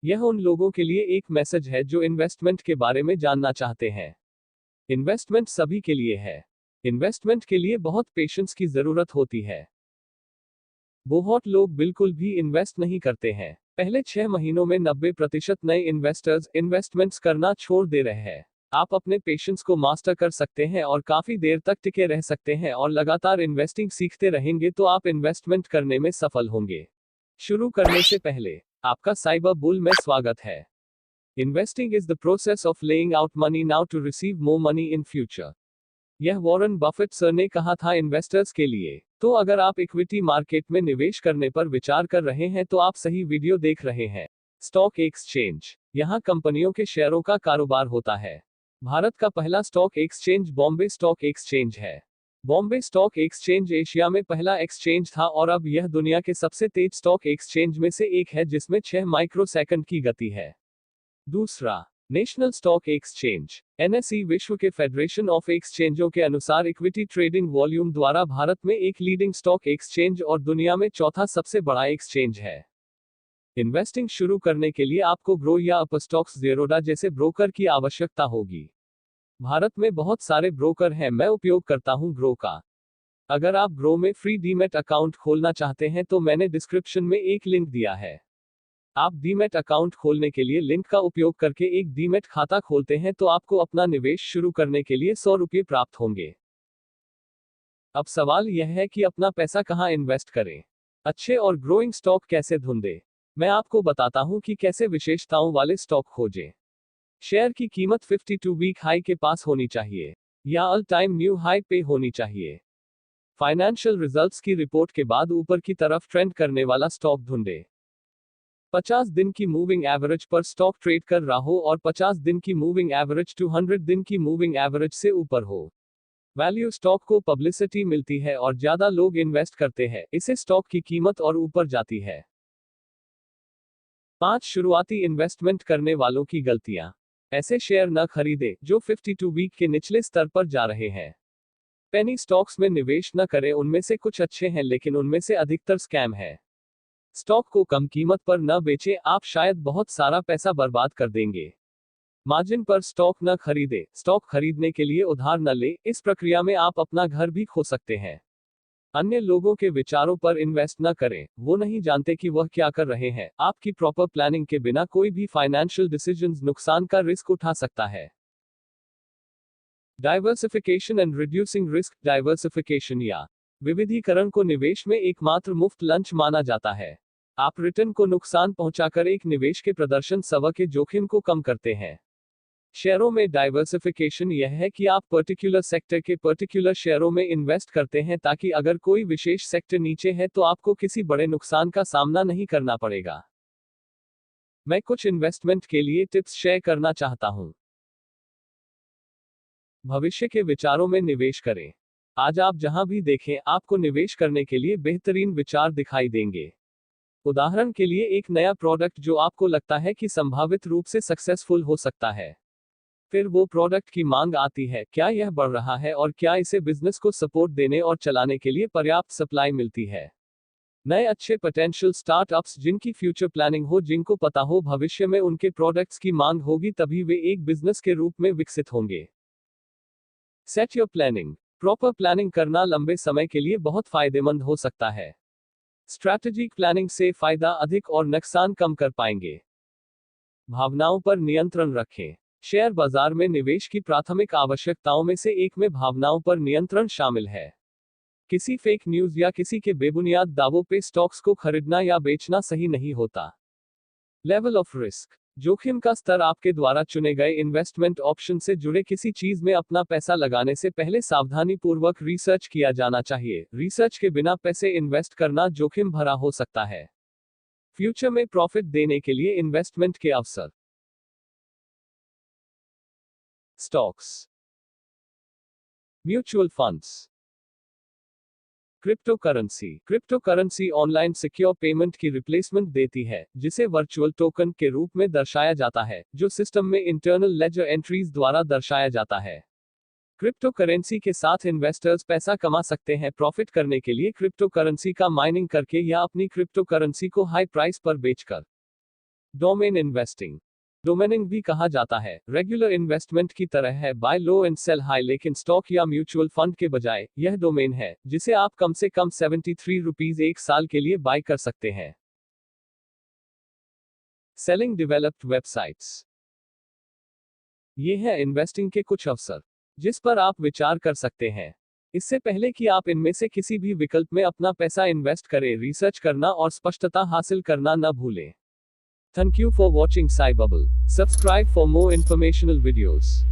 यह उन लोगों के लिए एक मैसेज है जो इन्वेस्टमेंट के बारे में जानना चाहते हैं। इन्वेस्टमेंट सभी के लिए है। इन्वेस्टमेंट के लिए बहुत पेशेंस की जरूरत होती है। बहुत लोग बिल्कुल भी इन्वेस्ट नहीं करते हैं। पहले 6 महीनों में 90% नए इन्वेस्टर्स इन्वेस्टमेंट्स करना छोड़ दे रहे हैं। आप अपने पेशेंस को मास्टर कर सकते हैं और काफी देर तक टिके रह सकते हैं और लगातार इन्वेस्टिंग सीखते रहेंगे तो आप इन्वेस्टमेंट करने में सफल होंगे। शुरू करने से पहले आपका साइबर बुल में स्वागत है। Investing is the process of laying out money now to receive more money in future. यह वॉरेन बफेट सर ने कहा था इन्वेस्टर्स के लिए। तो अगर आप इक्विटी मार्केट में निवेश करने पर विचार कर रहे हैं तो आप सही वीडियो देख रहे हैं। स्टॉक एक्सचेंज, यहाँ कंपनियों के शेयरों का कारोबार होता है। भारत का पहला stock exchange Bombay stock exchange है। बॉम्बे स्टॉक एक्सचेंज एशिया में पहला एक्सचेंज था और अब यह दुनिया के सबसे तेज स्टॉक एक्सचेंज में से एक है जिसमें 6 माइक्रोसेकंड की गति है। दूसरा, नेशनल स्टॉक एक्सचेंज एनएसई विश्व के फेडरेशन ऑफ एक्सचेंजों के अनुसार इक्विटी ट्रेडिंग वॉल्यूम द्वारा भारत में एक लीडिंग स्टॉक एक्सचेंज और दुनिया में चौथा सबसे बड़ा एक्सचेंज है। इन्वेस्टिंग शुरू करने के लिए आपको ग्रो या अपस्टॉक्स ज़ेरोधा जैसे ब्रोकर की आवश्यकता होगी। भारत में बहुत सारे ब्रोकर हैं, मैं उपयोग करता हूं ग्रो का। अगर आप ग्रो में फ्री डीमैट अकाउंट खोलना चाहते हैं तो मैंने डिस्क्रिप्शन में एक लिंक दिया है। आप डीमैट अकाउंट खोलने के लिए लिंक का उपयोग करके एक डीमैट खाता खोलते हैं तो आपको अपना निवेश शुरू करने के लिए 100 रुपये प्राप्त होंगे। अब सवाल यह है कि अपना पैसा कहां इन्वेस्ट करें। अच्छे और ग्रोइंग स्टॉक कैसे ढूंढें। मैं आपको बताता हूं कि कैसे विशेषताओं वाले स्टॉक खोजें। शेयर की कीमत 52 वीक हाई के पास होनी चाहिए या ऑल टाइम न्यू हाई पे होनी चाहिए। फाइनेंशियल रिजल्ट्स की रिपोर्ट के बाद ऊपर की तरफ ट्रेंड करने वाला स्टॉक ढूंढें। 50 दिन की मूविंग एवरेज पर स्टॉक ट्रेड कर रहा हो और 50 दिन की मूविंग एवरेज 200 दिन की मूविंग एवरेज से ऊपर हो। वैल्यू स्टॉक को पब्लिसिटी मिलती है और ज्यादा लोग इन्वेस्ट करते हैं, इससे स्टॉक की कीमत और ऊपर जाती है। 5 शुरुआती इन्वेस्टमेंट करने वालों की गलतियां। ऐसे शेयर न खरीदें जो 52 वीक के निचले स्तर पर जा रहे हैं। पेनी स्टॉक्स में निवेश न करें, उनमें से कुछ अच्छे हैं लेकिन उनमें से अधिकतर स्कैम है। स्टॉक को कम कीमत पर न बेचें, आप शायद बहुत सारा पैसा बर्बाद कर देंगे। मार्जिन पर स्टॉक न खरीदें, स्टॉक खरीदने के लिए उधार न लें, इस प्रक्रिया में आप अपना घर भी खो सकते हैं। अन्य लोगों के विचारों पर इन्वेस्ट न करें, वो नहीं जानते कि वह क्या कर रहे हैं। आपकी प्रॉपर प्लानिंग के बिना कोई भी फाइनेंशियल डिसीजंस नुकसान का रिस्क उठा सकता है। Diversification and reducing risk. Diversification या विविधीकरण को निवेश में एकमात्र मुफ्त लंच माना जाता है। आप रिटर्न को नुकसान पहुंचाकर एक निवेश के प्रदर्शन स्व के जोखिम को कम करते हैं। शेयरों में डाइवर्सिफिकेशन यह है कि आप पर्टिकुलर सेक्टर के पर्टिकुलर शेयरों में इन्वेस्ट करते हैं ताकि अगर कोई विशेष सेक्टर नीचे है तो आपको किसी बड़े नुकसान का सामना नहीं करना पड़ेगा। मैं कुछ इन्वेस्टमेंट के लिए टिप्स शेयर करना चाहता हूं। भविष्य के विचारों में निवेश करें। आज आप जहां भी देखें, आपको निवेश करने के लिए बेहतरीन विचार दिखाई देंगे। उदाहरण के लिए एक नया प्रोडक्ट जो आपको लगता है कि संभावित रूप से सक्सेसफुल हो सकता है। फिर वो प्रोडक्ट की मांग आती है, क्या यह बढ़ रहा है और क्या इसे बिजनेस को सपोर्ट देने और चलाने के लिए पर्याप्त सप्लाई मिलती है। नए अच्छे पोटेंशियल स्टार्टअप्स जिनकी फ्यूचर प्लानिंग हो, जिनको पता हो भविष्य में उनके प्रोडक्ट्स की मांग होगी, तभी वे एक बिजनेस के रूप में विकसित होंगे। Set your planning. Proper planning करना लंबे समय के लिए बहुत फायदेमंद हो सकता है। स्ट्रैटेजिक प्लानिंग से फायदा अधिक और नुकसान कम कर पाएंगे। भावनाओं पर नियंत्रण रखें। शेयर बाजार में निवेश की प्राथमिक आवश्यकताओं में से एक में भावनाओं पर नियंत्रण शामिल है। किसी फेक न्यूज या किसी के बेबुनियाद दावों पे स्टॉक्स को खरीदना या बेचना सही नहीं होता। Level of risk. जोखिम का स्तर। आपके द्वारा चुने गए इन्वेस्टमेंट ऑप्शन से जुड़े किसी चीज में अपना पैसा लगाने से पहले सावधानीपूर्वक रिसर्च किया जाना चाहिए। रिसर्च के बिना पैसे इन्वेस्ट करना जोखिम भरा हो सकता है। फ्यूचर में प्रॉफिट देने के लिए इन्वेस्टमेंट के अवसर। Stocks, mutual funds, cryptocurrency. Cryptocurrency online secure payment की रिप्लेसमेंट देती है, जिसे वर्चुअल टोकन के रूप में दर्शाया जाता है, जो सिस्टम में इंटरनल लेजर एंट्रीज द्वारा दर्शाया जाता है। क्रिप्टोकरेंसी के साथ इन्वेस्टर्स पैसा कमा सकते हैं प्रॉफिट करने के लिए क्रिप्टोकरेंसी का माइनिंग करके या अपनी क्रिप्टोकरेंसी को हाई प्राइस पर बेचकर। डोमेन इन्वेस्टिंग, डोमेनिंग भी कहा जाता है, रेगुलर इन्वेस्टमेंट की तरह है, buy low and sell high, लेकिन स्टॉक या म्यूचुअल फंड के बजाय यह डोमेन है जिसे आप कम से कम 73 रुपीज एक साल के लिए बाय कर सकते हैं। सेलिंग डेवलप्ड वेबसाइट्स, ये है इन्वेस्टिंग के कुछ अवसर जिस पर आप विचार कर सकते हैं। इससे पहले कि आप इनमें से किसी भी विकल्प में अपना पैसा इन्वेस्ट करें, रिसर्च करना और स्पष्टता हासिल करना न भूलें। Thank you for watching SciBubble. Subscribe for more informational videos.